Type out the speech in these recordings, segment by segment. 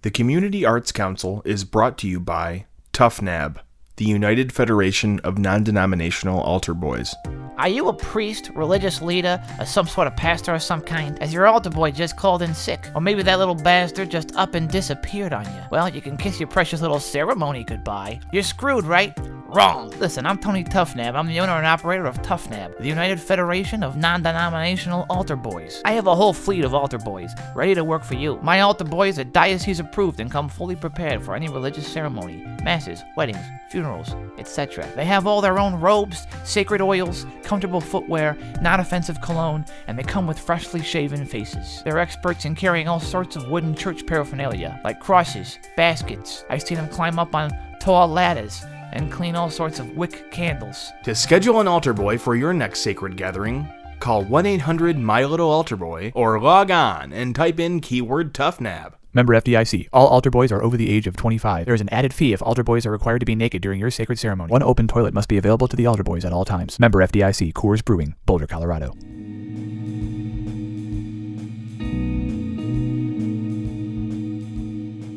The Community Arts Council is brought to you by ToughNab, the United Federation of Non-Denominational Altar Boys. Are you a priest, religious leader, or some sort of pastor of some kind? As your altar boy just called in sick? Or maybe that little bastard just up and disappeared on you? Well, you can kiss your precious little ceremony goodbye. You're screwed, right? Wrong. Listen, I'm Tony ToughNab. I'm the owner and operator of ToughNab, the United Federation of Non-Denominational Altar Boys. I have a whole fleet of altar boys ready to work for you. My altar boys are diocese approved and come fully prepared for any religious ceremony, masses, weddings, funerals, etc. They have all their own robes, sacred oils, comfortable footwear, non-offensive cologne, and they come with freshly shaven faces. They're experts in carrying all sorts of wooden church paraphernalia, like crosses, baskets. I've seen them climb up on tall ladders and clean all sorts of wick candles. To schedule an altar boy for your next sacred gathering, call 1-800-MY-LITTLE-ALTAR-BOY or log on and type in keyword ToughNab. Member FDIC. All altar boys are over the age of 25. There is an added fee if altar boys are required to be naked during your sacred ceremony. One open toilet must be available to the altar boys at all times. Member FDIC. Coors Brewing, Boulder, Colorado.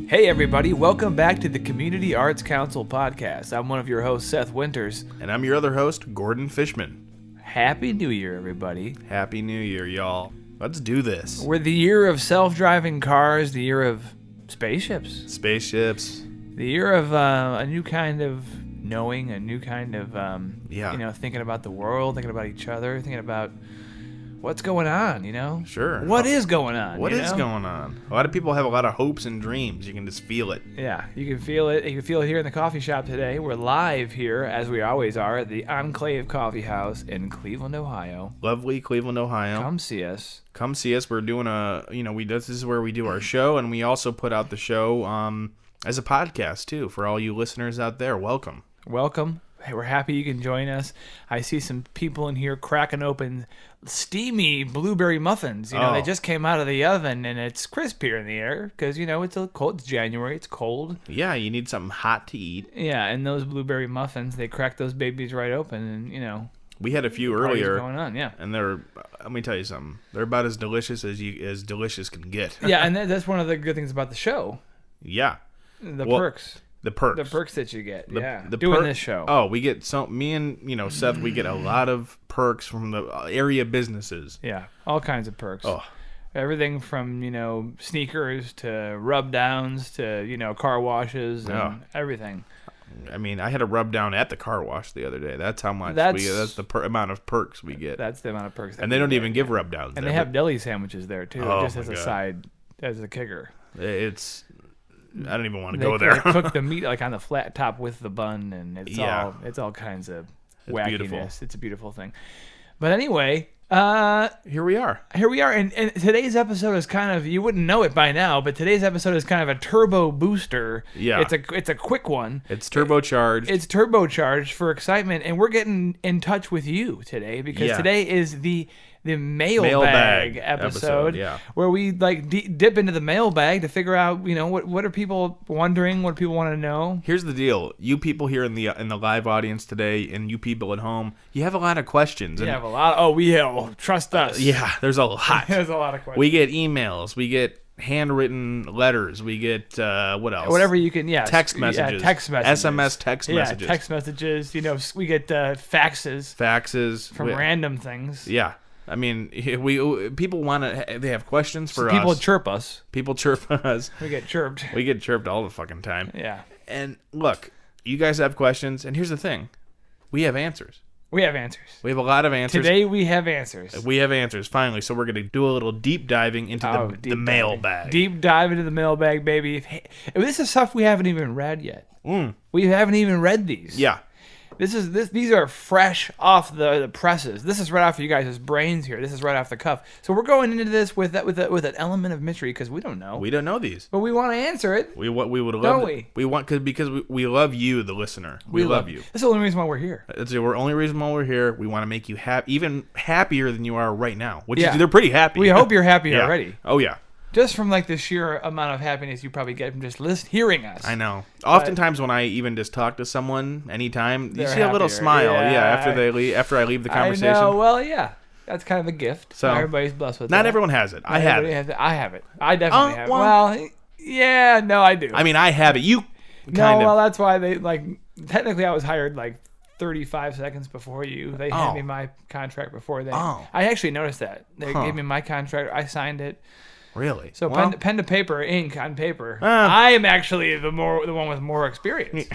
Hey everybody, welcome back to the Community Arts Council podcast. I'm one of your hosts, Seth Winters. And I'm your other host, Gordon Fishman. Happy New Year, everybody. Happy New Year, y'all. Let's do this. We're the year of self-driving cars, the year of spaceships. Spaceships. The year of a new kind of knowing, a new kind of, thinking about the world, thinking about each other, thinking about what's going on, you know? Sure. What is going on? What is going on? A lot of people have a lot of hopes and dreams. You can just feel it. Yeah, you can feel it. You can feel it here in the coffee shop today. We're live here, as we always are, at the Enclave Coffee House in Cleveland, Ohio. Lovely Cleveland, Ohio. Come see us. Come see us. We're doing this is where we do our show, and we also put out the show as a podcast, too, for all you listeners out there. Welcome. Welcome. Hey, we're happy you can join us. I see some people in here cracking open steamy blueberry muffins. They just came out of the oven, and it's crisp here in the air because, it's cold. It's January. It's cold. Yeah, you need something hot to eat. Yeah, and those blueberry muffins, they crack those babies right open, and, we had a few earlier. Going on, yeah. And let me tell you something. They're about as delicious as delicious can get. Yeah, and that's one of the good things about the show. Yeah. The perks. The perks. The perks that you get. This show. Oh, we get me and Seth. We get a lot of perks from the area businesses. Yeah, all kinds of perks. Oh, everything from sneakers to rub downs to car washes and everything. I mean, I had a rub down at the car wash the other day. That's how much we get. That's the amount of perks we get. That's the amount of perks. And they don't even give rub downs. And they have deli sandwiches there too, just as a side, as a kicker. I don't even want to go there. They cook the meat like on the flat top with the bun, and it's all kinds of wackiness. Beautiful. It's a beautiful thing. But anyway, here we are. And today's episode is kind of, you wouldn't know it by now, but today's episode is kind of a turbo booster. Yeah. It's a quick one. It's turbocharged. It's turbocharged for excitement, and we're getting in touch with you today because today is the mailbag episode, where we dip into the mailbag to figure out what are people wondering, what do people want to know. Here's the deal: you people here in the live audience today, and you people at home, you have a lot of questions. We have a lot. Trust us. Yeah, there's a lot. There's a lot of questions. We get emails. We get handwritten letters. We get what else? Whatever you can. Yeah. Text messages. SMS text messages. Yeah, text messages. We get faxes from random things. Yeah. I mean, people they have questions for us. People chirp us. People chirp us. We get chirped. We get chirped all the fucking time. Yeah. And look, you guys have questions, and here's the thing. We have answers. We have answers. We have a lot of answers. Today we have answers. We have answers, finally. So we're going to do a little deep diving into the mailbag. Deep dive into the mailbag, baby. This is stuff we haven't even read yet. We haven't even read these. Yeah. These are fresh off the presses. This is right off your guys' brains here. This is right off the cuff. So we're going into this with an element of mystery because we don't know. We don't know these, but we want to answer it. We would love. Don't we? We want because we love you, the listener. We love you. That's the only reason why we're here. It's the only reason why we're here. We want to make you even happier than you are right now. Which is, they're pretty happy. We hope you're happy already. Oh yeah. Just from the sheer amount of happiness you probably get from just hearing us. I know. Oftentimes when I even just talk to someone, anytime, you see a little smile. Yeah, after I leave the conversation. I know. Well, yeah. That's kind of a gift. So everybody's blessed with that. Not everyone has it. I have it. I have it. I definitely have it. Well, Yeah, no, I do. I mean, I have it. You No, well, that's why they technically I was hired 35 seconds before you. They handed me my contract before they. I actually noticed that. They gave me my contract. I signed it. Really? So pen to paper, ink on paper. I am actually the one with more experience.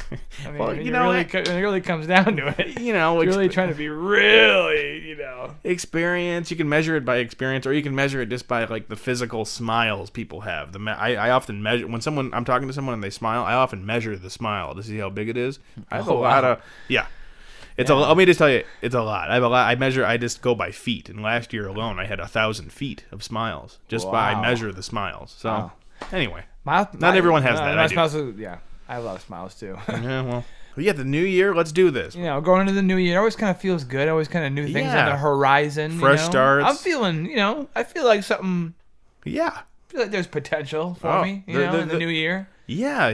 I mean, it really comes down to it. You're really trying to be really, experience. You can measure it by experience, or you can measure it just by the physical smiles people have. I often measure when I'm talking to someone and they smile. I often measure the smile to see how big it is. I have a lot of It's a. Let me just tell you, it's a lot. I have a lot. I just go by feet, and last year alone, I had 1,000 feet of smiles just by measure the smiles. So anyway, not everyone has that. My smiles, I have a lot of smiles too. Yeah, well, the new year. Let's do this. Going into the new year always kind of feels good. Always kind of new things on the horizon. Fresh starts. I'm feeling. I feel like something. Yeah. I feel like there's potential for me. In the new year. Yeah.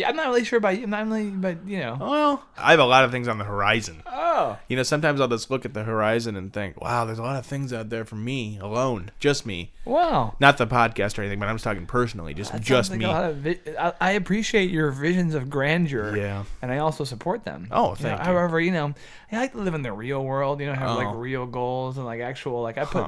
I'm not really sure about you. Well, I have a lot of things on the horizon. Oh. Sometimes I'll just look at the horizon and think, wow, there's a lot of things out there for me alone. Just me. Wow. Not the podcast or anything, but I'm just talking personally. Just me. I appreciate your visions of grandeur. Yeah. And I also support them. Oh, thank you. However, I like to live in the real world, have real goals and actual, I put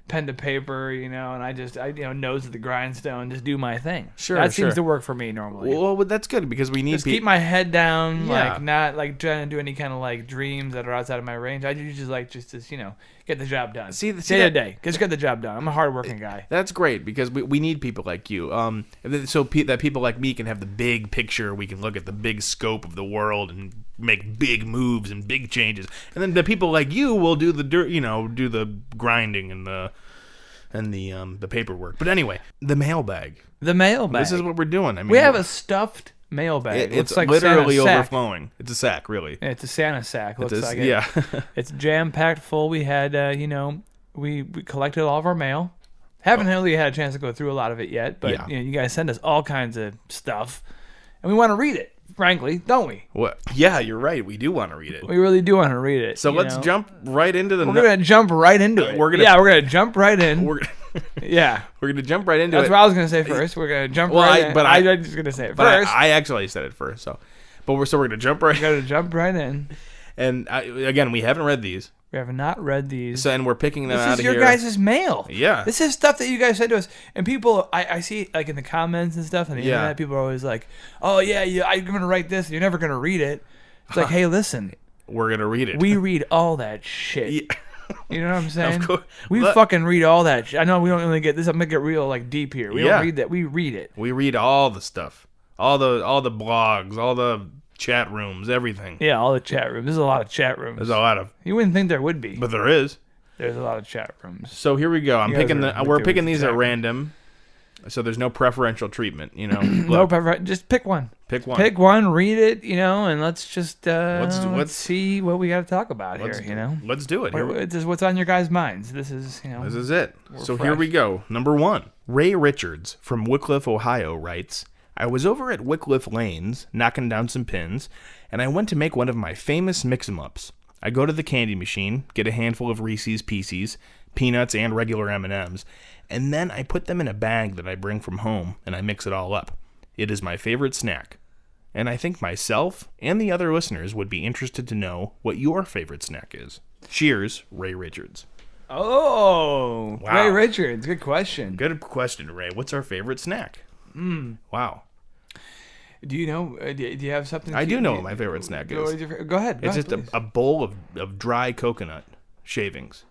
pen to paper, and I just, nose to the grindstone, just do my thing. Sure, that seems to work for me normally. Well, that's good because we need just keep my head down, Yeah. not trying to do any kind of dreams that are outside of my range. I usually just get the job done. Day to day, just get the job done. I'm a hardworking guy. That's great because we need people like you. So that people like me can have the big picture. We can look at the big scope of the world and make big moves and big changes. And then the people like you will do the do the grinding and the paperwork. But anyway, the mailbag. The mailbag. This is what we're doing. I mean, we have a stuffed mailbag. It's like literally Santa's overflowing. Sack. It's a sack, really. It's a Santa sack. Looks like it. Yeah. It's jam packed full. We had, we collected all of our mail. Haven't really had a chance to go through a lot of it yet, but you guys send us all kinds of stuff, and we want to read it. Frankly, don't we? What? Yeah, you're right. We do want to read it. We really do want to read it. So let's jump right into the. We're gonna jump right into it. We're gonna jump right in. We're gonna jump right into it. That's what I was gonna say first. We're gonna jump right in. But I was just gonna say it first. I actually said it first. So, we're gonna jump right. We're gonna jump right in. And again, we haven't read these. We have not read these. So, and we're picking them out of here. This is your guys' mail. Yeah. This is stuff that you guys sent to us. And people, I see in the comments and stuff on the internet, people are always like, oh, yeah, I'm going to write this. And you're never going to read it. It's like, hey, listen. We're going to read it. We read all that shit. Yeah. You know what I'm saying? Of course. We fucking read all that shit. I know we don't really get this. I'm going to get real deep here. We don't read that. We read it. We read all the stuff. All the blogs, all the chat rooms, everything. Yeah, all the chat rooms. There's a lot of chat rooms. There's a lot of. You wouldn't think there would be, but there is. There's a lot of chat rooms. So here we go. We're picking these at random. So there's no preferential treatment, No preferential. Just pick one. Pick one. Pick one. Read it, and let's just let's see what we got to talk about here. Let's do it. This is what's on your guys' minds. This is This is it. So here we go. Number 1. Ray Richards from Wickliffe, Ohio writes. I was over at Wickliffe Lanes, knocking down some pins, and I went to make one of my famous mix-em-ups. I go to the candy machine, get a handful of Reese's Pieces, peanuts, and regular M&Ms, and then I put them in a bag that I bring from home, and I mix it all up. It is my favorite snack. And I think myself and the other listeners would be interested to know what your favorite snack is. Cheers, Ray Richards. Oh, wow. Ray Richards. Good question. Good question, Ray. What's our favorite snack? Wow. Do you know? Do you have something? I do know what my favorite snack is. Go ahead. It's just a bowl of dry coconut shavings.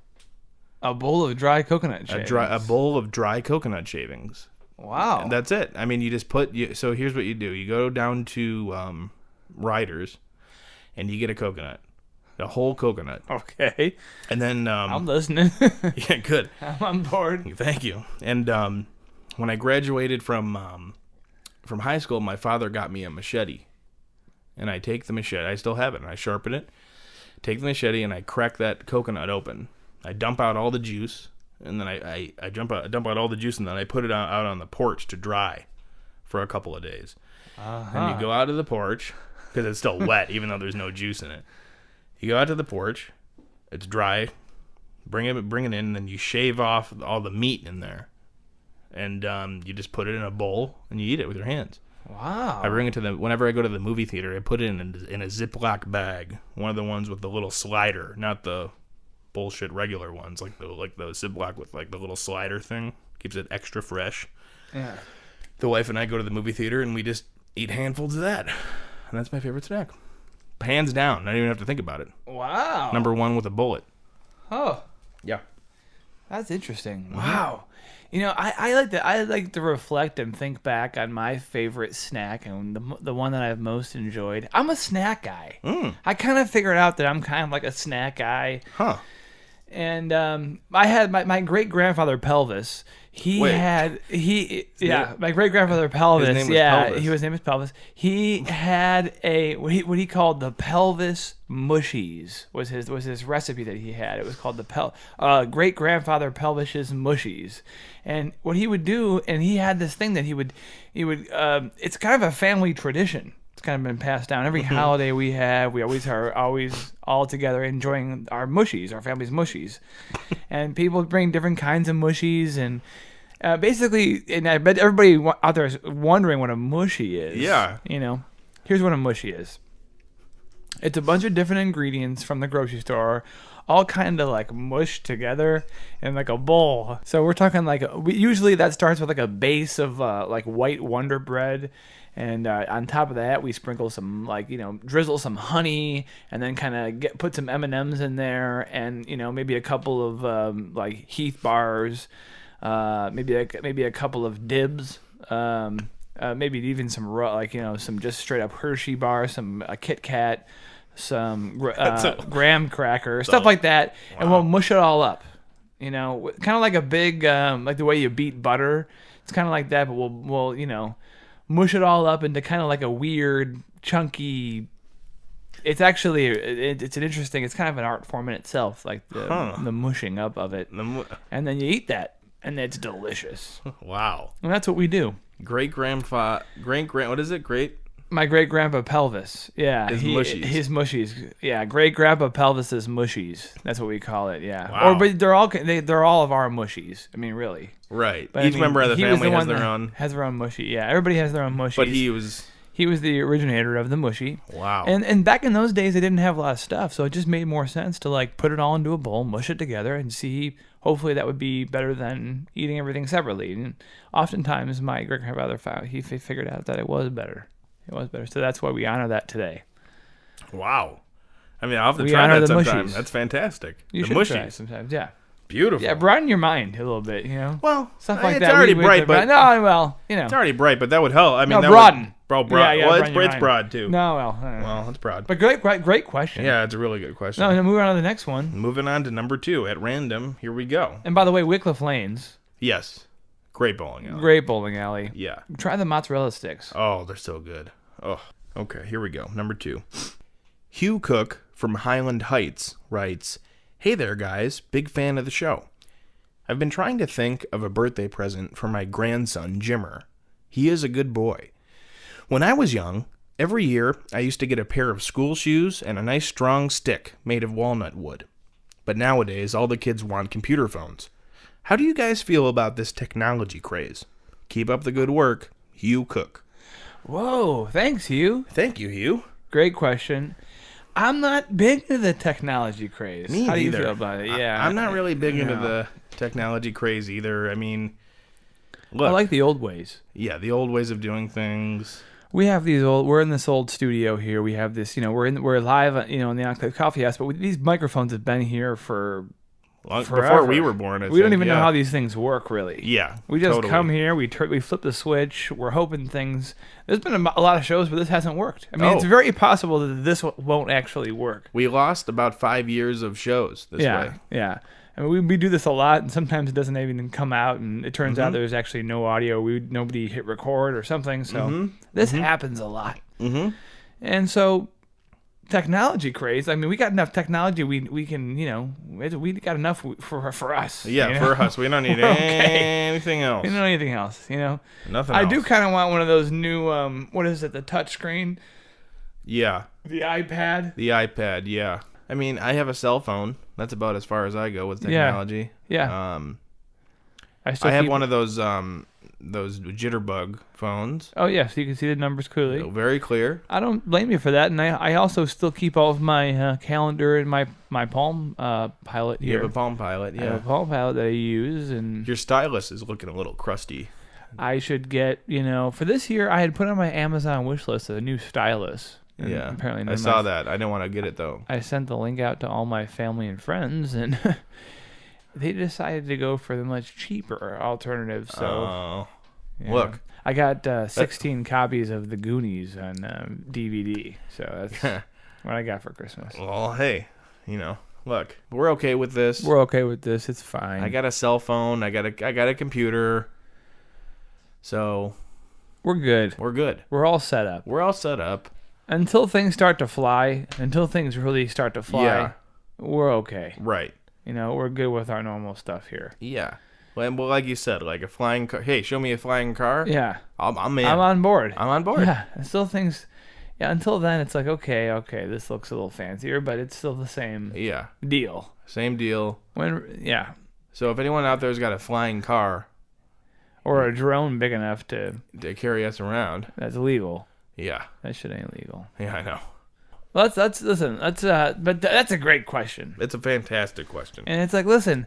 A bowl of dry coconut shavings. A bowl of dry coconut shavings. Wow. And that's it. I mean, you just so here's what you do. You go down to Ryder's, and you get a coconut. A whole coconut. Okay. And then... I'm listening. Yeah, good. I'm on board. Thank you. And when I graduated from high school, my father got me a machete. And I take the machete. I still have it. And I sharpen it. Take the machete and I crack that coconut open. I dump out all the juice. And then I dump out all the juice and then I put it out on the porch to dry for a couple of days. And you go out to the porch because it's still wet even though there's no juice in it. You go out to the porch. It's dry. Bring it in and then you shave off all the meat in there. and you just put it in a bowl and you eat it with your hands. Wow. I bring it to whenever I go to the movie theater. I put it in a Ziploc bag, one of the ones with the little slider, not the bullshit regular ones, like the Ziploc with like the little slider thing. Keeps it extra fresh. Yeah. The wife and I go to the movie theater and we just eat handfuls of that, and that's my favorite snack, hands down. I don't even have to think about it. Wow. Number one with a bullet. Oh. Yeah. That's interesting. Wow. You know, I like to reflect and think back on my favorite snack and the one that I've most enjoyed. I'm a snack guy. I kind of figured out that I'm kind of like a snack guy. Huh. And I had my great grandfather Pelvis. My great grandfather Pelvis. His name was Pelvis. His name was Pelvis. He had what he called the Pelvis Mushies was his recipe that he had. It was called the great grandfather Pelvis's Mushies. And what he would do, and he had this thing that he would it's kind of a family tradition. It's kind of been passed down. Every holiday we always are all together enjoying our mushies, our family's mushies. And people bring different kinds of mushies, and basically, and I bet everybody out there is wondering what a mushy is. Yeah. You know, here's what a mushy is. It's a bunch of different ingredients from the grocery store, all kind of like mushed together in like a bowl. So we're talking like, usually that starts with like a base of like white Wonder Bread. And on top of that, we sprinkle some, like, you know, drizzle some honey, and then kind of put some M&Ms in there, and, you know, maybe a couple of like Heath bars, maybe a couple of Dibs, maybe even some some just straight up Hershey bars, some Kit Kat, some graham cracker, stuff like that, and we'll mush it all up. You know, kind of like a big like the way you beat butter. It's kind of like that, but we'll you know, mush it all up into kind of like a weird, chunky. It's actually it's an interesting. It's kind of an art form in itself, like the mushing up of it, and then you eat that, and it's delicious. Wow! And that's what we do. What is it? My great grandpa Pelvis. Yeah, mushies. His mushies. Yeah, great grandpa Pelvis's mushies. That's what we call it. Yeah. Wow. But they're all of our mushies. I mean, really. Right. But Each member of the family has their own mushy. Yeah, everybody has their own mushies. But he was the originator of the mushy. Wow. And back in those days, they didn't have a lot of stuff, so it just made more sense to like put it all into a bowl, mush it together, and see. Hopefully, that would be better than eating everything separately. And oftentimes, my great grandfather figured out that it was better. It was better, so that's why we honor that today. Wow. I mean, I'll have to try that sometime. That's fantastic. You should try it sometimes, yeah. Beautiful. Yeah, broaden your mind a little bit, you know? Well, stuff like it's that. Already bright, but... No, well, you know. It's already bright, but that would help. I mean, broaden. Broad. Yeah, well, it's broad, too. No, well. Well, it's broad. But great question. Yeah, it's a really good question. No, moving on to the next one. Moving on to number 2 at random. Here we go. And by the way, Wycliffe Lanes. Yes. Great bowling alley. Yeah. Try the mozzarella sticks. Oh, they're so good. Oh. Okay, here we go. Number 2. Hugh Cook from Highland Heights writes, "Hey there, guys. Big fan of the show. I've been trying to think of a birthday present for my grandson, Jimmer. He is a good boy. When I was young, every year I used to get a pair of school shoes and a nice strong stick made of walnut wood. But nowadays, all the kids want computer phones. How do you guys feel about this technology craze? Keep up the good work, Hugh Cook." Whoa, thanks, Hugh. Thank you, Hugh. Great question. I'm not big into the technology craze. Me How do you either. feel about it? Yeah, I'm not really big into the technology craze either. I mean, look. I like the old ways. Yeah, the old ways of doing things. We have we're in this old studio here. We have this, we're live, in the Enclave Coffee House, but these microphones have been here for before we were born. We don't even know how these things work, really. Yeah, we just come here, we flip the switch, we're hoping things. There's been a lot of shows where this hasn't worked. I mean, it's very possible that this won't actually work. We lost about 5 years of shows this way. Yeah. I mean, we do this a lot, and sometimes it doesn't even come out, and it turns out there's actually no audio. Nobody hit record or something, so this happens a lot. And so, technology craze. I mean, we got enough technology. We can, we got enough for us. Yeah, for us. We don't need anything else. We don't need anything else. Nothing. I do kind of want one of those new. What is it? The touch screen. Yeah. The iPad. Yeah. I mean, I have a cell phone. That's about as far as I go with technology. Yeah. I have one of those jitterbug phones. Oh yeah, so you can see the numbers clearly. Very clear. I don't blame you for that, and I also still keep all of my calendar in my Palm Pilot here. You have a Palm Pilot, yeah. I have a Palm Pilot that I use, and your stylus is looking a little crusty. I should get, for this year, I had put on my Amazon wish list a new stylus. Yeah, apparently I saw that. I didn't want to get it though. I sent the link out to all my family and friends, and they decided to go for the much cheaper alternative. So, look, I got 16 copies of The Goonies on DVD. So that's what I got for Christmas. Well, hey, look, we're okay with this. We're okay with this. It's fine. I got a cell phone. I got a computer. So we're good. We're good. We're all set up. We're all set up. Until things start to fly, until things really start to fly, we're okay. Right. We're good with our normal stuff here. Yeah. Well, like you said, like a flying car. Hey, show me a flying car. Yeah. I'm in. I'm on board. I'm on board. Yeah. Until things... Yeah, until then, it's like, okay, this looks a little fancier, but it's still the same deal. Same deal. Yeah. So if anyone out there's got a flying car... Or a drone big enough to carry us around. That's illegal. Yeah. That shit ain't legal. Yeah, I know. Well, but that's a great question. It's a fantastic question. And it's like, listen,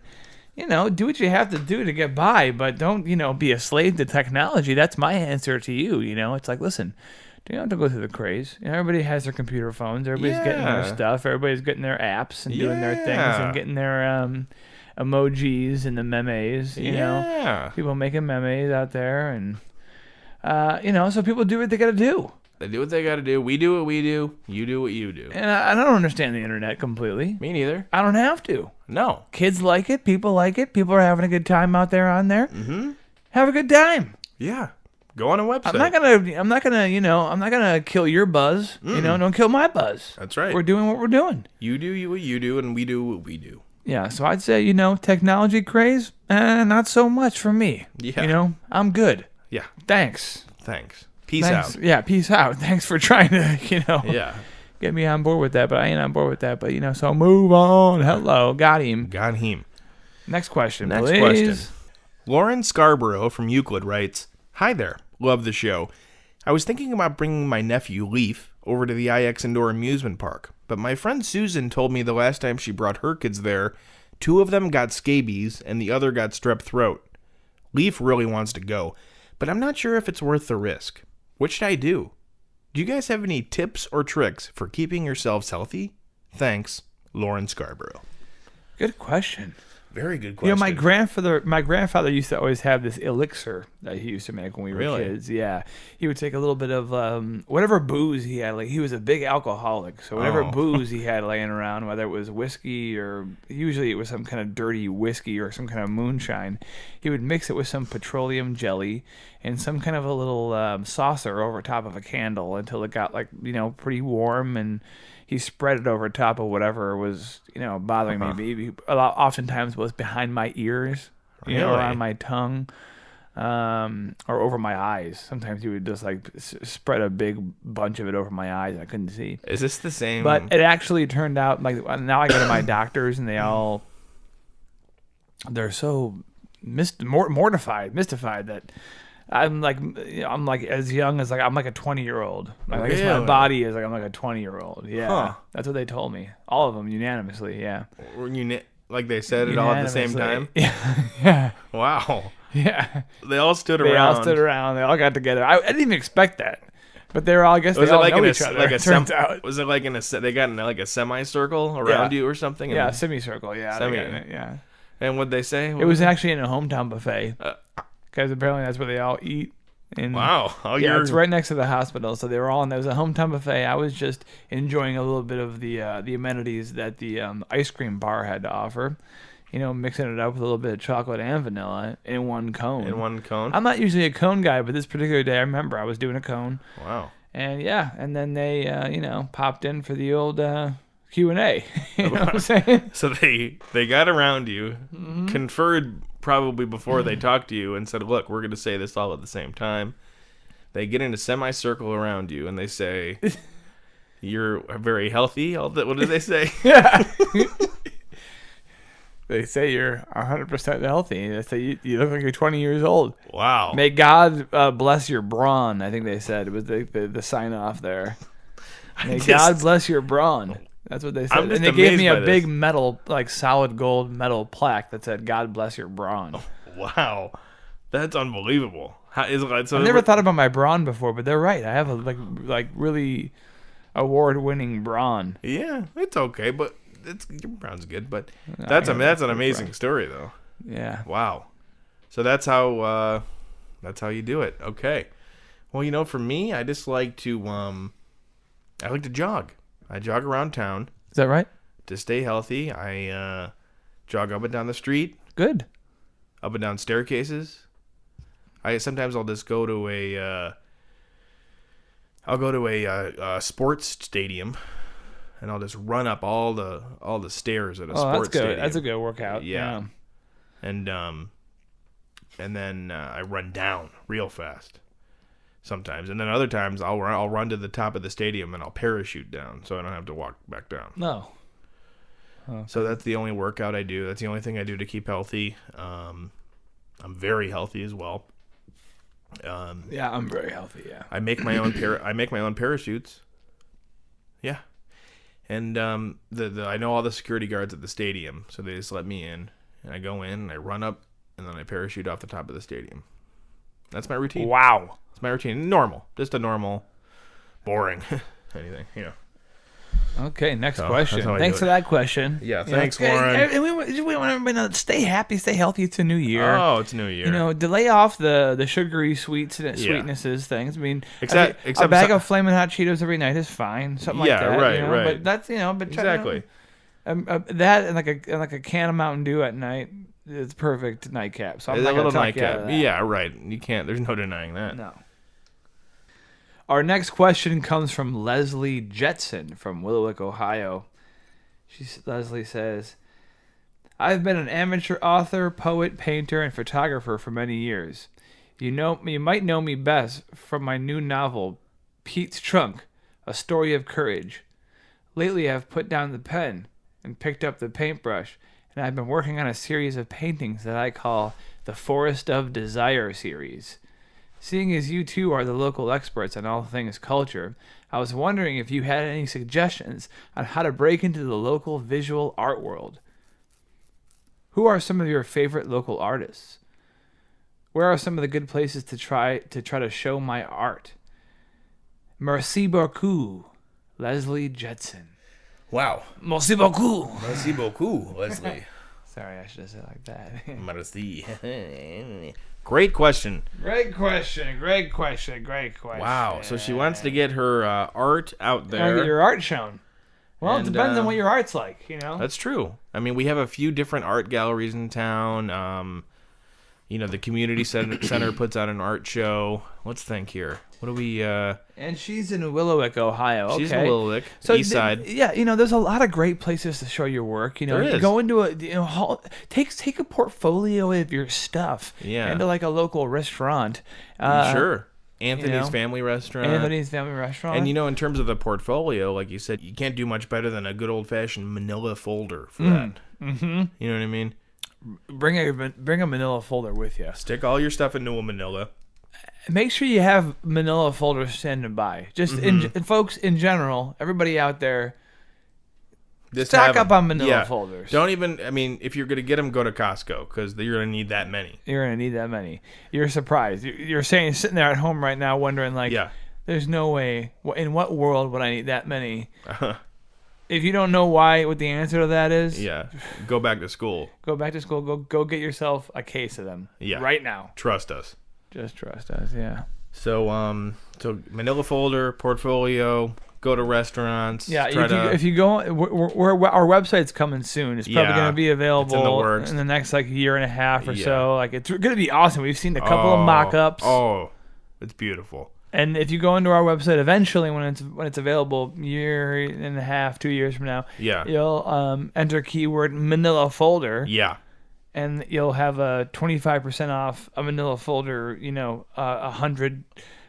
do what you have to do to get by, but don't, be a slave to technology. That's my answer to you. It's like, listen, you don't have to go through the craze. Everybody has their computer phones. Everybody's getting their stuff. Everybody's getting their apps and doing their things and getting their emojis and the memes. You know, people making memes out there, and so people do what they got to do. They do what they got to do. We do what we do. You do what you do. And I don't understand the internet completely. Me neither. I don't have to. No. Kids like it. People like it. People are having a good time out there on there. Mm-hmm. Have a good time. Yeah. Go on a website. I'm not gonna kill your buzz. Don't kill my buzz. That's right. We're doing what we're doing. You do what you do, and we do what we do. Yeah. So I'd say, technology craze, not so much for me. Yeah. I'm good. Yeah. Thanks. Peace out. Yeah, peace out. Thanks for trying to, get me on board with that, but I ain't on board with that. But, so move on. Hello. Got him. Next question, please. Lauren Scarborough from Euclid writes, "Hi there. Love the show. I was thinking about bringing my nephew, Leaf, over to the IX Indoor Amusement Park, but my friend Susan told me the last time she brought her kids there, 2 of them got scabies and the other got strep throat. Leaf really wants to go, but I'm not sure if it's worth the risk. What should I do? Do you guys have any tips or tricks for keeping yourselves healthy? Thanks, Lauren Scarborough." Good question. Very good question. My grandfather used to always have this elixir that he used to make when we were kids. Yeah. He would take a little bit of whatever booze he had. Like, he was a big alcoholic. So whatever booze he had laying around, whether it was whiskey or usually it was some kind of dirty whiskey or some kind of moonshine, he would mix it with some petroleum jelly and some kind of a little saucer over top of a candle until it got pretty warm, and he spread it over top of whatever was, bothering me. Maybe oftentimes was behind my ears, or on my tongue, or over my eyes. Sometimes he would just spread a big bunch of it over my eyes. I couldn't see. Is this the same? But it actually turned out now I go to my doctors and they're so mystified that I'm as young as I'm like a 20-year-old. I guess my body is I'm like a 20-year-old. Yeah, that's what they told me. All of them unanimously. Yeah. Like they said it all at the same time. Yeah. Wow. Yeah. They all stood around. They all got together. I didn't even expect that. But they were all, I guess, they all know each other. Turns out. Was it they got in a semicircle around you or something? Yeah, semicircle. Yeah. Yeah. And what'd they say? It was actually in a hometown buffet. Because apparently that's where they all eat. And wow. It's right next to the hospital. So they were all in there. It was a hometown buffet. I was just enjoying a little bit of the amenities that the ice cream bar had to offer. Mixing it up with a little bit of chocolate and vanilla in one cone. I'm not usually a cone guy, but this particular day I remember I was doing a cone. Wow. And and then they, popped in for the old Q&A. You know what I'm saying? So they got around you, conferred probably before they talked to you, and said, "Look, we're going to say this all at the same time." They get in a semicircle around you, and they say, "You're very healthy." What did they say? Yeah. They say you're 100% healthy. They say you look like you're 20 years old. Wow. May God bless your brawn, I think they said. It was the sign-off there. May God bless your brawn. That's what they said. And they gave me a big metal, like solid gold metal plaque that said, God bless your brawn. Oh, wow. That's unbelievable. I've never thought about my brawn before, but they're right. I have a like really award-winning brawn. Yeah, it's okay, but your brawn's good. But that's an amazing story, though. Yeah. Wow. So that's how you do it. Okay. Well, for me, I just like to jog. I jog around town. Is that right? To stay healthy, I jog up and down the street. Good. Up and down staircases. Sometimes I'll just go to a sports stadium, and I'll just run up all the stairs at a sports stadium. That's a good workout. Yeah. And then I run down real fast sometimes, and then other times I'll run to the top of the stadium and I'll parachute down, so I don't have to walk back down. No. Okay. So that's the only workout I do. That's the only thing I do to keep healthy. I'm very healthy as well. Yeah, I'm very healthy. Yeah, I make my own parachutes. Yeah, and I know all the security guards at the stadium, so they just let me in, and I go in, and I run up, and then I parachute off the top of the stadium. That's my routine. Wow, it's my routine. Normal, just a normal, boring, anything. Okay, next question. Thanks for that question. Yeah, thanks, Warren. And we want everybody to stay happy, stay healthy. It's a new year. Oh, it's a new year. Delay off the sugary sweetnesses things. I mean, except a bag of Flamin' Hot Cheetos every night is fine. Something like that. Right. But that's but exactly. That and like a can of Mountain Dew at night is perfect nightcap. So I'm not gonna talk you out of that. Yeah, right. You can't. There's no denying that. No. Our next question comes from Leslie Jetson from Willowick, Ohio. Leslie says, I've been an amateur author, poet, painter, and photographer for many years. You might know me best from my new novel, Pete's Trunk, A Story of Courage. Lately, I've put down the pen and picked up the paintbrush, and I've been working on a series of paintings that I call the Forest of Desire series. Seeing as you two are the local experts on all things culture, I was wondering if you had any suggestions on how to break into the local visual art world. Who are some of your favorite local artists? Where are some of the good places to try to show my art? Merci beaucoup, Leslie Jetson. Wow. Merci beaucoup. Merci beaucoup, Leslie. Sorry, I should have said it like that. Merci. Great question. Great question. Wow. So she wants to get her art out there. Get your art shown. Well, it depends on what your art's like, That's true. I mean, we have a few different art galleries in town. The community center puts out an art show. Let's think here. What do we... And she's in Willowick, Ohio. Okay. She's in Willowick, east side. Yeah, there's a lot of great places to show your work. There is. Go into hall, take a portfolio of your stuff. Yeah. Into like a local restaurant. Sure. Anthony's Family Restaurant. And, in terms of the portfolio, like you said, you can't do much better than a good old-fashioned manila folder for that. Mm-hmm. You know what I mean? Bring a manila folder with you. Stick all your stuff into a manila. Make sure you have manila folders standing by. Just folks in general, everybody out there, stock up on manila folders. Don't even. I mean, if you're gonna get them, go to Costco because you're gonna need that many. You're surprised. You're sitting there at home right now, wondering there's no way. In what world would I need that many? If you don't know what the answer to that is, go back to school. Go get yourself a case of them. Yeah, right now. Trust us. Just trust us. Yeah. So manila folder, portfolio. Go to restaurants. Yeah, if you go, our website's coming soon. It's probably going to be available in the next year and a half or so. It's going to be awesome. We've seen a couple of mock-ups. Oh, it's beautiful. And if you go into our website eventually, when it's available, year and a half, 2 years from now, you'll enter keyword Manila folder. Yeah. And you'll have a 25% off a Manila folder. 100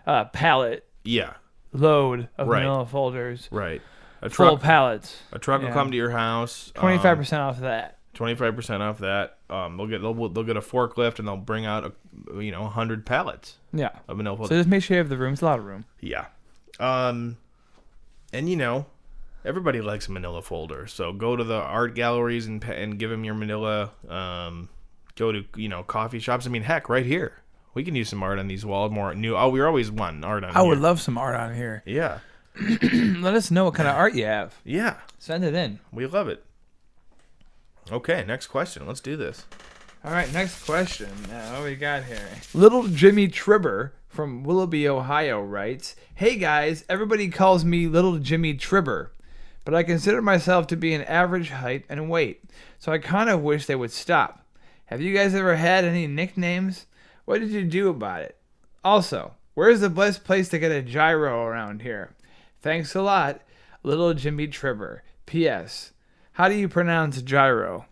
pallet. Yeah. Load of Manila folders. Right. Full pallets. A truck will come to your house. 25% off of that. 25% off that. They'll get a forklift and they'll bring out 100 pallets. Yeah. Of Manila folders. So just make sure you have the room. It's a lot of room. Yeah. And everybody likes a Manila folder. So go to the art galleries and give them your Manila. Go to coffee shops. I mean, heck, right here we can use some art on these walls. More new. Oh, we're always wanting art on. I would love some art on here. Yeah. Let us know what kind of art you have. Yeah. Send it in. We love it. Okay, next question. Let's do this. All right, next question. What we got here? Little Jimmy Tribber from Willoughby, Ohio writes, "Hey guys, everybody calls me Little Jimmy Tribber, but I consider myself to be an average height and weight, so I kind of wish they would stop. Have you guys ever had any nicknames? What did you do about it? Also, where's the best place to get a gyro around here? Thanks a lot, Little Jimmy Tribber. P.S. How do you pronounce gyro?"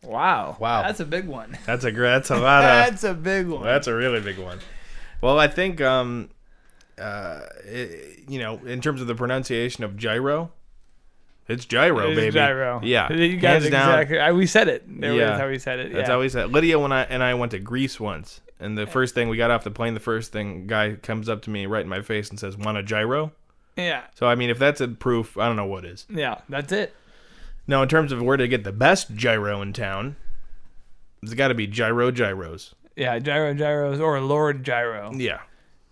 Wow. That's a big one. That's a lot of... That's a big one. That's a really big one. Well, I think, in terms of the pronunciation of gyro, it's gyro, it is baby. Gyro. Yeah. You guys exactly. We said it. That's how we said it. That's how we said it. Lydia and I went to Greece once, and the first thing we got off the plane, the first thing guy comes up to me right in my face and says, "Want a gyro?" Yeah. So, I mean, if that's a proof, I don't know what is. Yeah, that's it. Now, in terms of where to get the best gyro in town, there's got to be gyros. Yeah, gyros or Lord Gyro. Yeah.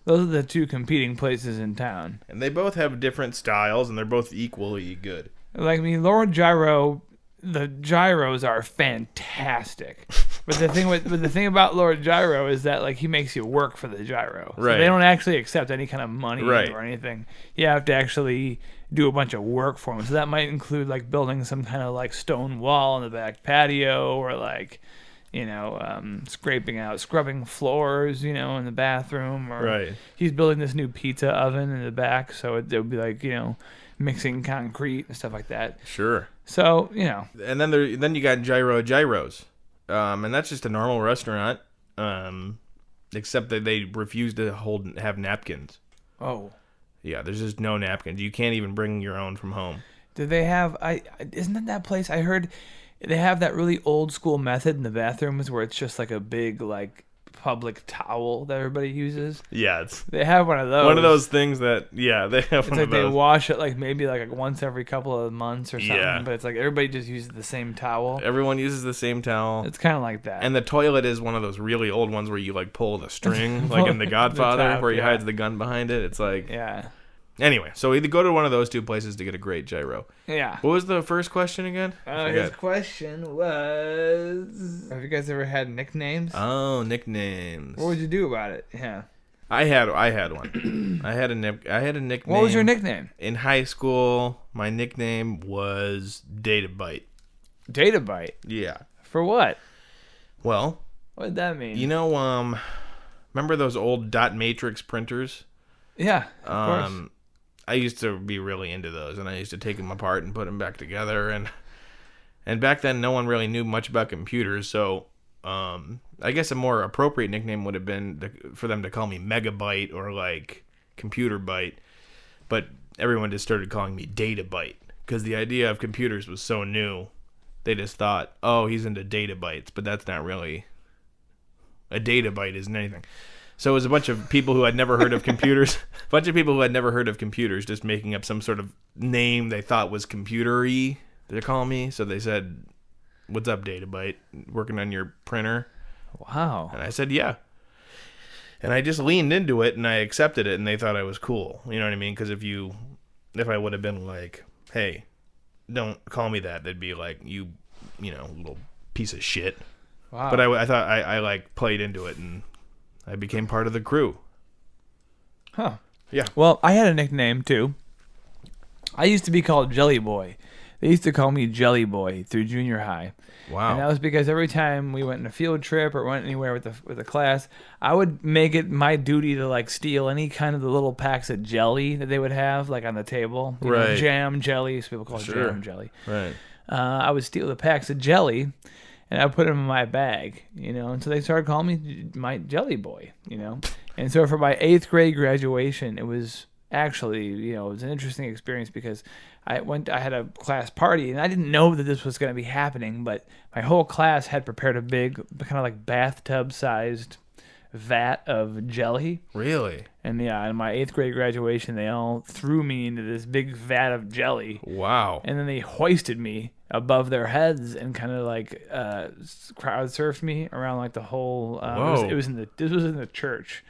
Those are the two competing places in town. And they both have different styles, and they're both equally good. Like, Lord Gyro, the gyros are fantastic. But the thing about Lord Gyro is that, like, he makes you work for the gyro. So right. They don't actually accept any kind of money right. or anything. You have to actually do a bunch of work for him. So that might include, like, building some kind of, like, stone wall in the back patio, or, like, scrubbing floors, in the bathroom, or right. He's building this new pizza oven in the back, so it would be like, mixing concrete and stuff like that. Sure. So, And then you got gyros. And that's just a normal restaurant, except that they refuse to have napkins. Oh. Yeah, there's just no napkins. You can't even bring your own from home. Do they have? Isn't that place? I heard they have that really old school method in the bathrooms where it's just like a big like public towel that everybody uses. Yeah, they have one of those. One of those things that they have. It's one like of those. They wash it like maybe like once every couple of months or something. Yeah. But it's like everybody just uses the same towel. Everyone uses the same towel. It's kind of like that. And the toilet is one of those really old ones where you like pull the string, like in The Godfather, where he hides the gun behind it. It's like Anyway, so either go to one of those two places to get a great gyro. Yeah. What was the first question again? His question was, have you guys ever had nicknames? Oh, nicknames. What would you do about it? Yeah. I had one. I had a nickname. What was your nickname? In high school, my nickname was Databite. Databite? Yeah. For what? Well, what did that mean? Remember those old dot matrix printers? Yeah, of course. I used to be really into those, and I used to take them apart and put them back together. And back then, no one really knew much about computers, so I guess a more appropriate nickname would have been for them to call me Megabyte or like Computer Byte. But everyone just started calling me Databyte because the idea of computers was so new. They just thought, oh, he's into databytes, but that's not really a databyte. Isn't anything. So it was a bunch of people who had never heard of computers. Just making up some sort of name they thought was computer-y to call me. So they said, "What's up, Databyte? Working on your printer?" Wow. And I said, "Yeah." And I just leaned into it and I accepted it, and they thought I was cool. You know what I mean? Because if I would have been like, "Hey, don't call me that," they'd be like, you little piece of shit. Wow. But I thought I like played into it and I became part of the crew. Huh. Yeah. Well, I had a nickname, too. I used to be called Jelly Boy. They used to call me Jelly Boy through junior high. Wow. And that was because every time we went on a field trip or went anywhere with the class, I would make it my duty to, like, steal any kind of the little packs of jelly that they would have, like, on the table. Right. Jam jelly, so people call it jam jelly. Right. I would steal the packs of jelly, and I put them in my bag, and so they started calling me my Jelly Boy, And so for my 8th grade graduation, it was actually, it was an interesting experience because I had a class party, and I didn't know that this was going to be happening, but my whole class had prepared a big, kind of like bathtub-sized vat of jelly. Really? And in my 8th grade graduation, they all threw me into this big vat of jelly. Wow. And then they hoisted me above their heads and kind of like crowd surfed me around like the whole. This was in the church,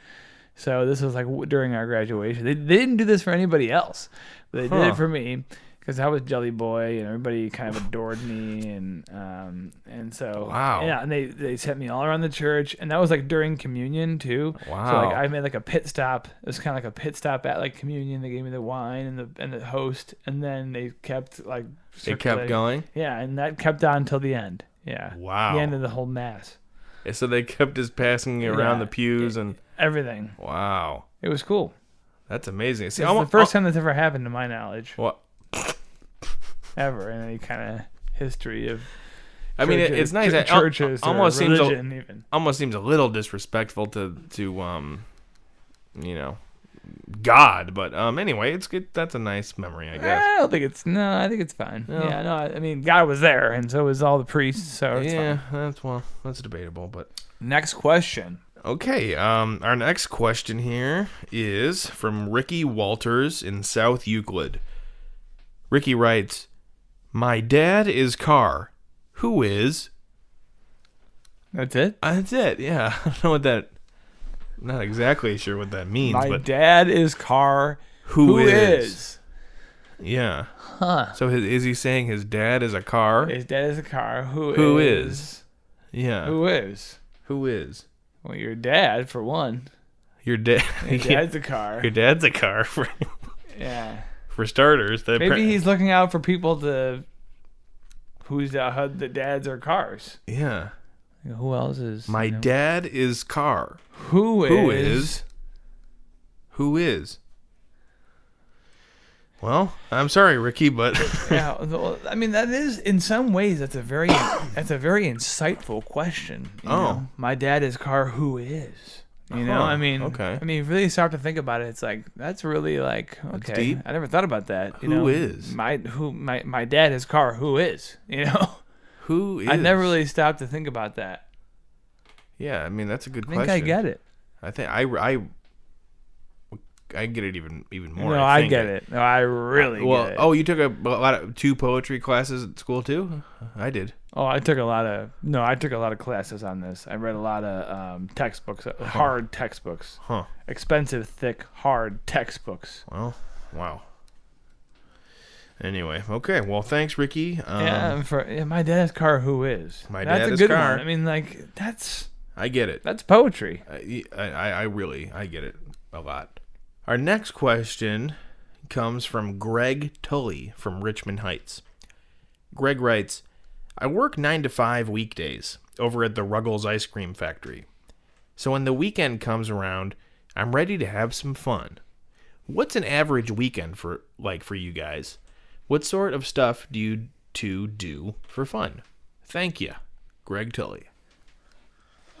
so this was like during our graduation. They didn't do this for anybody else, but they did it for me. Because I was Jelly Boy, and everybody kind of adored me, and so and they sent me all around the church, and that was like during communion too. Wow! So like I made like a pit stop. It was kind of like a pit stop at like communion. They gave me the wine and the host, and then they kept like going. Yeah, and that kept on until the end. Yeah. Wow. The end of the whole mass. Yeah, so they kept just passing around the pews and everything. Wow. It was cool. That's amazing. See, it's the first time that's ever happened to my knowledge. What? Ever in any kind of history of I mean it's nice that churches almost seems a little disrespectful to God, but anyway, it's good. That's a nice memory, I guess. I think it's fine. No. Yeah, no, I mean God was there, and so was all the priests, so it's fine. That's debatable, but next question. Okay, our next question here is from Ricky Walters in South Euclid. Ricky writes, "My dad is car. Who is?" That's it? That's it, yeah. I don't know what that... Not exactly sure what that means, My but... dad is car. Who is? Yeah. Huh. So is he saying his dad is a car? His dad is a car. Who is? Yeah. Who is? Who is? Well, your dad, for one. Your dad... Your dad's a car. Your dad's a car. Yeah. For starters, maybe he's looking out for people the dads are cars. Yeah. Who else is? My dad is car. Who is? Who is? Well, I'm sorry, Ricky, but yeah. I mean, that is in some ways that's a very insightful question. You know? My dad is car. Who is? You know, I mean, okay. I mean, really start to think about it. It's like that's really like okay. Deep. I never thought about that. Who is? My dad is car. Who is? You know, who is? I never really stopped to think about that. Yeah, I mean that's a good question. I think I get it. I think I get it even more. No, I get it. No, I really get it. Oh, you took a lot of 2 poetry classes at school too? I did. Oh, I took a lot of classes on this. I read a lot of textbooks, hard textbooks. Huh. Expensive, thick, hard textbooks. Well, wow. Anyway, okay. Well, thanks, Ricky. My dad's car. Who is? That's a good one. I mean, like that's. I get it. That's poetry. I really get it a lot. Our next question comes from Greg Tully from Richmond Heights. Greg writes, "I work 9 to 5 weekdays over at the Ruggles Ice Cream Factory. So when the weekend comes around, I'm ready to have some fun. What's an average weekend for you guys? What sort of stuff do you two do for fun? Thank you, Greg Tully."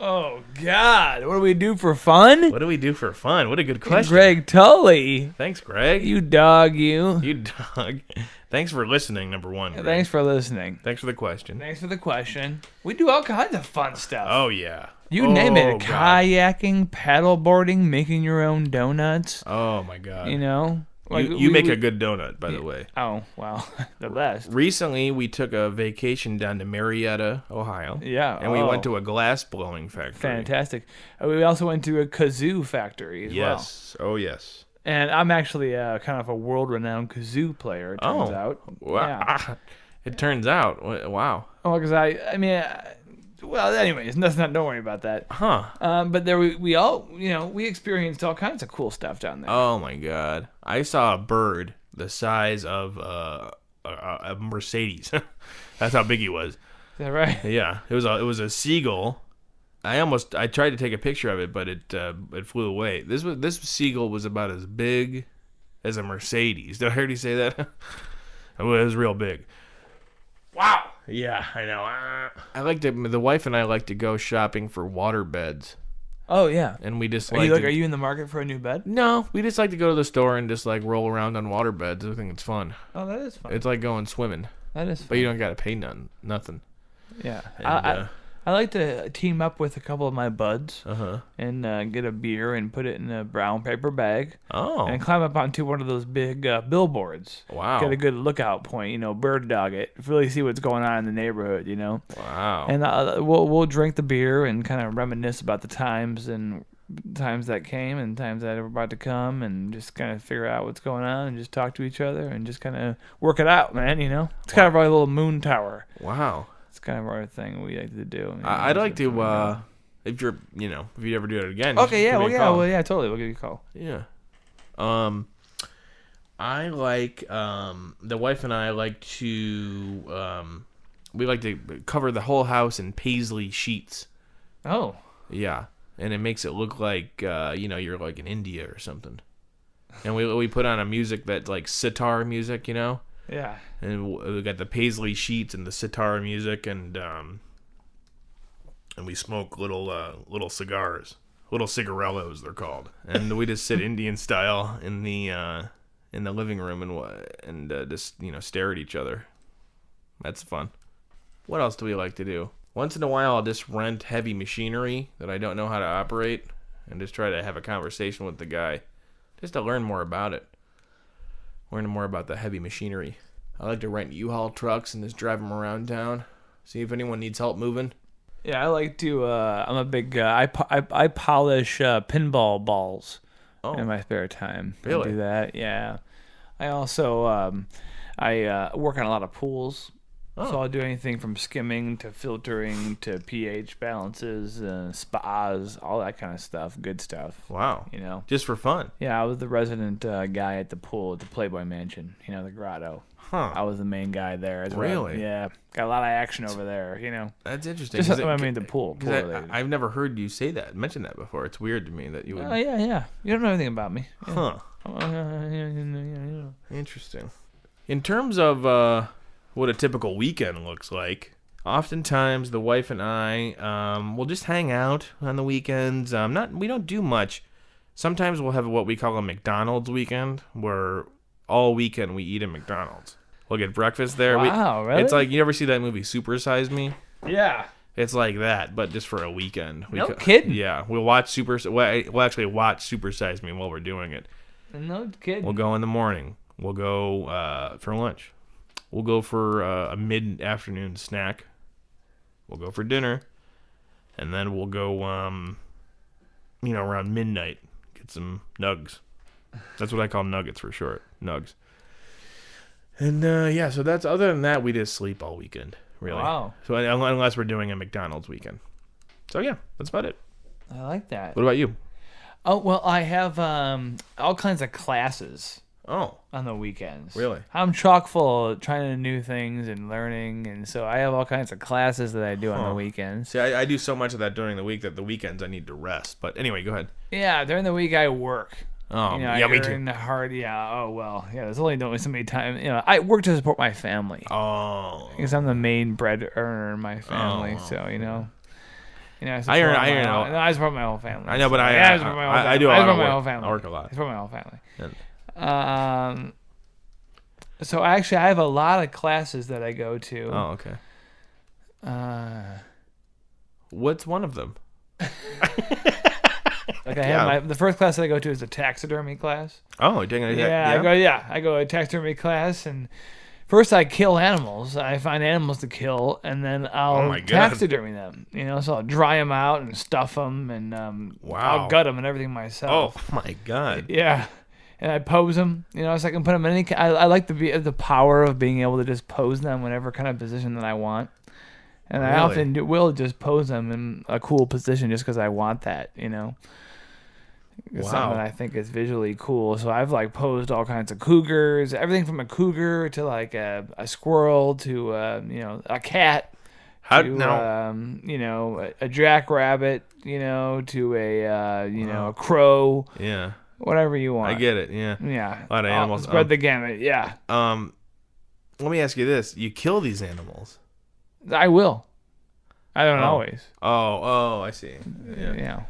Oh, God. What do we do for fun? What do we do for fun? What a good question. Greg Tully. Thanks, Greg. You dog, you. You dog. Thanks for listening, number one. Greg. Thanks for listening. Thanks for the question. Thanks for the question. We do all kinds of fun stuff. Oh, yeah. You name it. Kayaking, paddleboarding, making your own donuts. Oh, my God. You know? You make a good donut, by the way. Oh, well, the best. Recently, we took a vacation down to Marietta, Ohio. Yeah. And we went to a glass blowing factory. Fantastic. We also went to a kazoo factory as well. Yes. Oh, yes. And I'm actually kind of a world-renowned kazoo player, it turns out. Wow. Yeah. It turns out. Wow. Oh, because well, anyways, don't worry about that. Huh. But there we all, we experienced all kinds of cool stuff down there. Oh, my God. I saw a bird the size of a Mercedes. That's how big he was. Is that right? Yeah. It was a seagull. I tried to take a picture of it, but it flew away. This seagull was about as big as a Mercedes. Did I hear you say that? It was real big. Wow. Yeah, I know. The wife and I like to go shopping for water beds. Oh yeah. And we just Are you in the market for a new bed? No, we just like to go to the store and just like roll around on water beds. I think it's fun. Oh, that is fun. It's like going swimming. That is fun. But you don't gotta pay nothing. Yeah. And, I like to team up with a couple of my buds and get a beer and put it in a brown paper bag. Oh. And climb up onto one of those big billboards. Wow. Get a good lookout point, bird dog it. Really see what's going on in the neighborhood, Wow. And we'll drink the beer and kind of reminisce about the times that came and times that are about to come and just kind of figure out what's going on and just talk to each other and just kind of work it out, man, It's kind of our little moon tower. Wow. It's kind of our thing we like to do. I'd like to, if you ever do it again. Okay, yeah, totally. We'll give you a call. Yeah. I like, the wife and I like to, we like to cover the whole house in paisley sheets. Oh. Yeah. And it makes it look like, you're like in India or something. And we put on a music that's like sitar music, Yeah. And we got the paisley sheets and the sitar music, and we smoke little cigars, little cigarellos they're called, and we just sit Indian style in the living room and just stare at each other. That's fun. What else do we like to do? Once in a while, I'll just rent heavy machinery that I don't know how to operate, and just try to have a conversation with the guy, just to learn more about it. Learn more about the heavy machinery. I like to rent U-Haul trucks and just drive them around town. See if anyone needs help moving. Yeah, I like to. I'm a big. I polish pinball balls in my spare time. Really? I do that. Yeah. I also I work on a lot of pools. So I'll do anything from skimming to filtering to pH balances, spas, all that kind of stuff. Good stuff. Wow. Just for fun. Yeah, I was the resident guy at the pool at the Playboy Mansion. The grotto. Huh. I was the main guy there. Really? Yeah. Got a lot of action over there. That's interesting. Just the pool. I've never heard you say that, mention that before. It's weird to me that you would. Oh yeah. You don't know anything about me. Yeah. Huh. Interesting. In terms of what a typical weekend looks like, oftentimes the wife and I will just hang out on the weekends. We don't do much. Sometimes we'll have what we call a McDonald's weekend, where all weekend we eat at McDonald's. We'll get breakfast there. Wow, really? It's like, you ever see that movie Super Size Me? Yeah. It's like that, but just for a weekend. No kidding. Yeah, we'll actually watch Super Size Me while we're doing it. No kidding. We'll go in the morning. We'll go for lunch. We'll go for a mid-afternoon snack. We'll go for dinner. And then we'll go, around midnight, get some nugs. That's what I call nuggets for short. Nugs. And, so that's, other than that, we just sleep all weekend, really. Wow. So unless we're doing a McDonald's weekend. So, yeah, that's about it. I like that. What about you? Oh, well, I have all kinds of classes. Oh. On the weekends. Really? I'm chock full of trying new things and learning, and so I have all kinds of classes that I do on the weekends. See, I do so much of that during the week that the weekends I need to rest. But anyway, go ahead. Yeah, during the week I work. Oh, yeah, me too. There's only so many times. I work to support my family. Oh. Because I'm the main bread earner in my family, so, I support my whole family. I know, but I do a lot of work. I work a lot. I support my whole family. So actually, I have a lot of classes that I go to. Oh, okay. What's one of them? I have the first class that I go to is a taxidermy class. Oh, you're taking I go to a taxidermy class, and first I kill animals. I find animals to kill, and then I'll taxidermy them. So I'll dry them out and stuff them, and I'll gut them and everything myself. Oh my God. Yeah. And I pose them, so I can put them in any. I like the power of being able to just pose them whatever kind of position that I want, and I often will just pose them in a cool position just because I want that, It's something that I think is visually cool. So I've posed all kinds of cougars, everything from a cougar to a squirrel to a cat. A jackrabbit, to a crow. Yeah. Whatever you want. I get it, yeah. Yeah. A lot of animals. Spread the gamut, yeah. Let me ask you this. You kill these animals. I will. I don't always. Oh, I see. Yeah.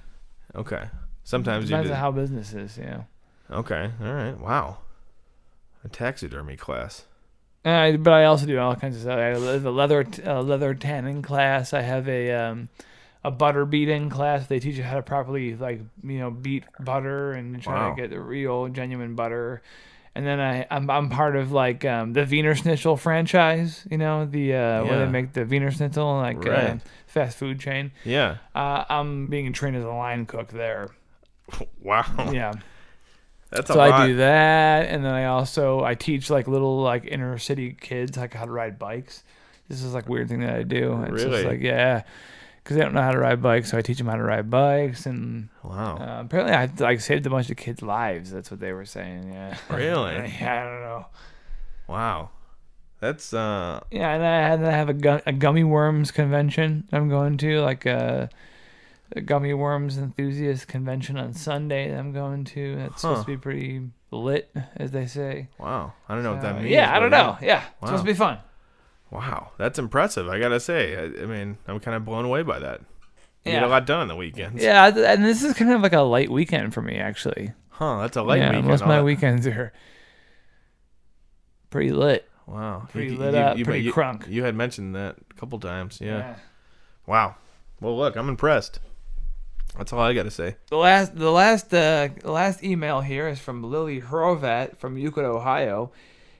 Okay. Sometimes you do. Depends on how business is, yeah. Okay. All right. Wow. A taxidermy class. But I also do all kinds of stuff. I have a leather tanning class. I have a butter beating class. They teach you how to properly beat butter and try to get the real genuine butter. And then I'm part of the Wiener Schnitzel franchise. Where they make the Wiener Schnitzel fast food chain. Yeah. I'm being trained as a line cook there. Wow. Yeah. That's a lot. I do that, and then I teach little inner city kids how to ride bikes. This is weird thing that I do. It's really? just because they don't know how to ride bikes, so I teach them how to ride bikes. And wow. Apparently I saved a bunch of kids' lives. That's what they were saying. Yeah. Really? I don't know. Wow. That's Yeah, and I have a gummy worms convention I'm going to, a gummy worms enthusiast convention on Sunday that I'm going to. That's supposed to be pretty lit, as they say. Wow. I don't know what that means. Yeah, I don't know. Yeah. It's supposed to be fun. Wow. That's impressive, I got to say. I mean, I'm kind of blown away by that. You get a lot done on the weekends. Yeah, and this is kind of like a light weekend for me, actually. Huh, that's a light weekend. Most of my weekends are pretty lit. Wow. Pretty lit up, pretty crunk. You had mentioned that a couple times, yeah. Wow. Well, look, I'm impressed. That's all I got to say. The last email here is from Lily Hrovat from Euclid, Ohio.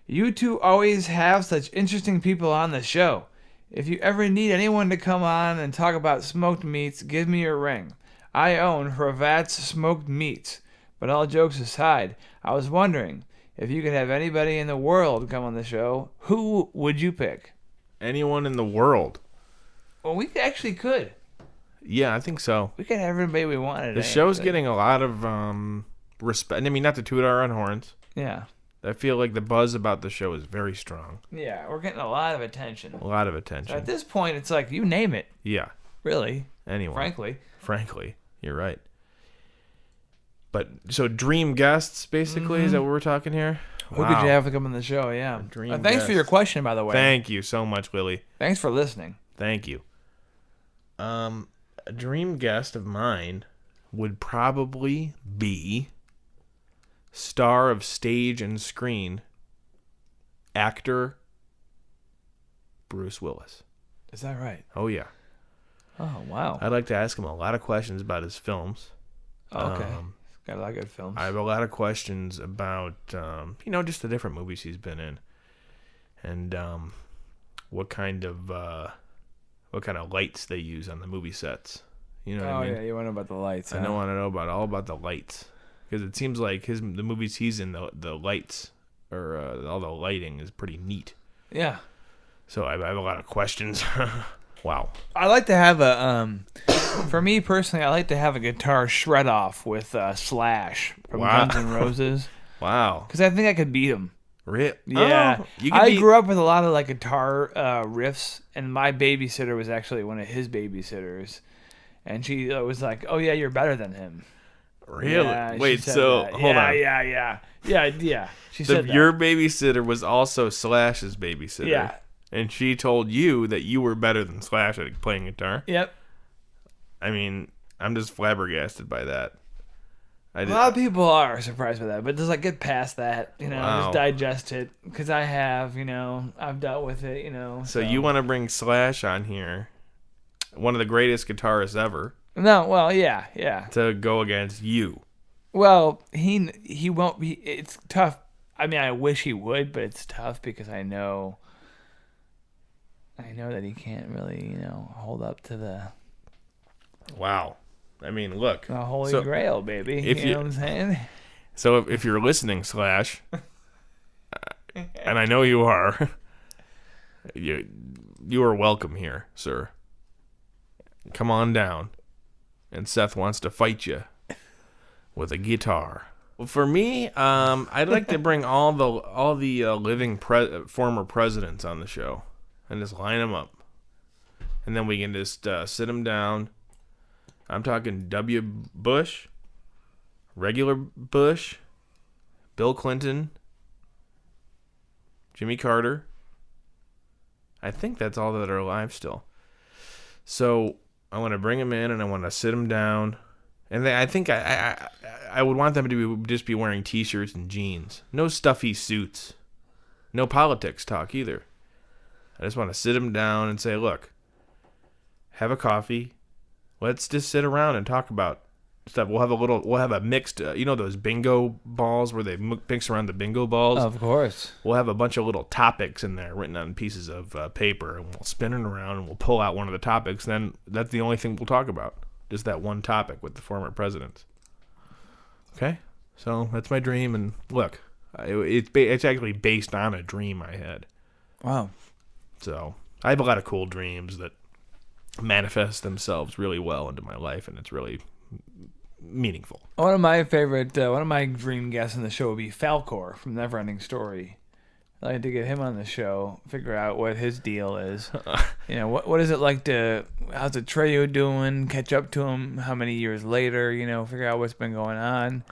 You two always have such interesting people on the show. If you ever need anyone to come on and talk about smoked meats, give me a ring. I own Hrovat's Smoked Meats. But all jokes aside, I was wondering, if you could have anybody in the world come on the show, who would you pick? Anyone in the world? Well, we actually could. Yeah, I think so. We could have everybody we wanted. The show's getting a lot of respect. I mean, not to toot our own horns. Yeah. I feel like the buzz about the show is very strong. Yeah, we're getting a lot of attention. A lot of attention. So at this point, it's you name it. Yeah. Really. Anyone. Frankly. You're right. But, so dream guests, basically, is that what we're talking here? Who could you have to come on the show? Yeah. Thanks for your question, by the way. Thank you so much, Lily. Thanks for listening. Thank you. A dream guest of mine would probably be star of stage and screen, actor Bruce Willis. Is that right? Oh, yeah. Oh, wow. I'd like to ask him a lot of questions about his films. Okay. Got a lot of good films. I have a lot of questions about, just the different movies he's been in. And what kind of lights they use on the movie sets. You know what I mean? Oh, yeah. You want to know about the lights, I don't want to know all about the lights. Because it seems like the movies he's in, the lights, or all the lighting is pretty neat. Yeah. So I have a lot of questions. Wow. I like to have for me personally, I like to have a guitar shred off with Slash from Guns N' Roses. Wow. Because I think I could beat him. Yeah. Oh, I grew up with a lot of guitar riffs, and my babysitter was actually one of his babysitters. And she was like, "Oh yeah, you're better than him." Really? Yeah, wait, so hold on. Yeah. She said that. Your babysitter was also Slash's babysitter. Yeah. And she told you that you were better than Slash at playing guitar. Yep. I mean, I'm just flabbergasted by that. A lot of people are surprised by that, but just get past that, just digest it, because I have, I've dealt with it, So you want to bring Slash on here, one of the greatest guitarists ever. No, well, yeah. To go against you. Well, he won't be. It's tough. I mean, I wish he would, but it's tough because I know that he can't really, hold up to the. Wow. I mean, look. The Holy Grail, baby. You know what I'm saying? So if you're listening, Slash, and I know you are, you are welcome here, sir. Come on down. And Seth wants to fight you with a guitar. Well, for me, I'd like to bring all the living former presidents on the show and just line them up. And then we can just sit them down. I'm talking W. Bush, regular Bush, Bill Clinton, Jimmy Carter. I think that's all that are alive still. So I want to bring them in and I want to sit them down And I think I would want them to just be wearing T-shirts and jeans. No stuffy suits. No politics talk either. I just want to sit them down and say, look, have a coffee. Let's just sit around and talk about stuff. We'll have a mixed, those bingo balls where they mix around the bingo balls? Of course. We'll have a bunch of little topics in there written on pieces of paper, and we'll spin it around and we'll pull out one of the topics. Then that's the only thing we'll talk about. Just that one topic with the former presidents. Okay? So that's my dream, and look, it's actually based on a dream I had. Wow. So I have a lot of cool dreams that manifest themselves really well into my life, and it's really meaningful. One of my dream guests in the show would be Falcor from Neverending Story. I'd like to get him on the show, figure out what his deal is. What is it like how's Atreyu doing? Catch up to him. How many years later? Figure out what's been going on.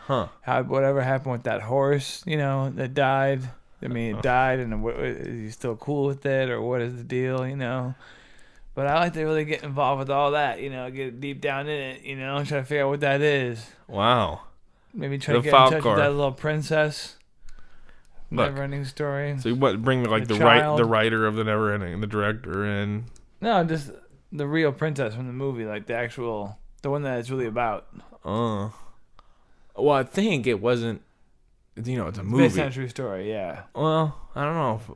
Whatever happened with that horse? That died. It died, and is he still cool with it, or what is the deal? But I like to really get involved with all that. Get deep down in it. Try to figure out what that is. Wow. Maybe try to get in touch with that little princess. Look, Neverending Story. So what? Bring the writer of the Neverending, the director in. No, just the real princess from the movie, like the one that it's really about. Well, I think it wasn't. It's a movie. Based on a true story, yeah. Well, I don't know if.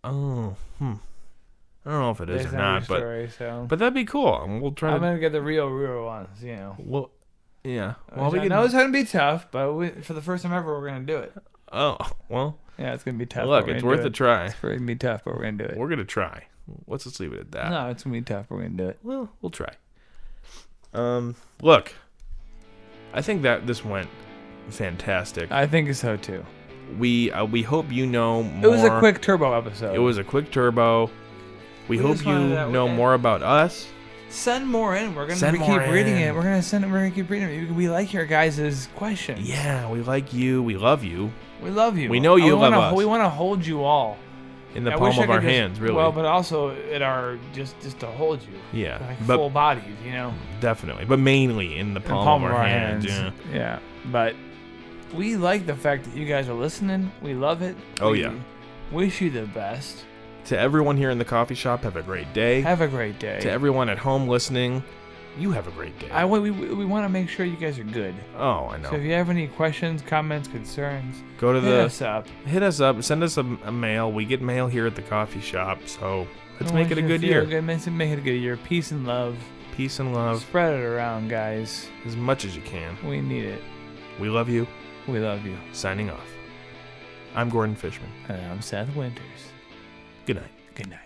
I don't know if it is or not, but that'd be cool. We'll try. I'm gonna get the real ones. Well, yeah. Well, I know it's gonna be tough, but for the first time ever, we're gonna do it. Oh well. Yeah, it's gonna be tough. Look, it's worth a try. It's gonna be tough, but we're gonna do it. We're gonna try. Let's just leave it at that. No, it's gonna be tough. We're gonna do it. Well, we'll try. Look, I think that this went fantastic. I think so too. We hope you know more. It was a quick turbo episode. It was a quick turbo. We hope you know more about us. Send more in. We're gonna keep reading it. We're gonna keep reading it. We like your guys' questions. Yeah, we like you. We love you. We love you. We know you love us. We want to hold you all in the palm of our hands, really. Well, but also in our just to hold you. Yeah, full bodied, Definitely, but mainly in the palm of our hands. Yeah, but we like the fact that you guys are listening. We love it. We wish you the best. To everyone here in the coffee shop, have a great day. Have a great day. To everyone at home listening, you have a great day. We want to make sure you guys are good. Oh, I know. So if you have any questions, comments, concerns, hit us up. Hit us up. Send us a mail. We get mail here at the coffee shop. So let's make it a good year. Make it a good year. Peace and love. Peace and love. Spread it around, guys. As much as you can. We need it. We love you. We love you. Signing off. I'm Gordon Fishman. And I'm Seth Winters. Good night. Good night.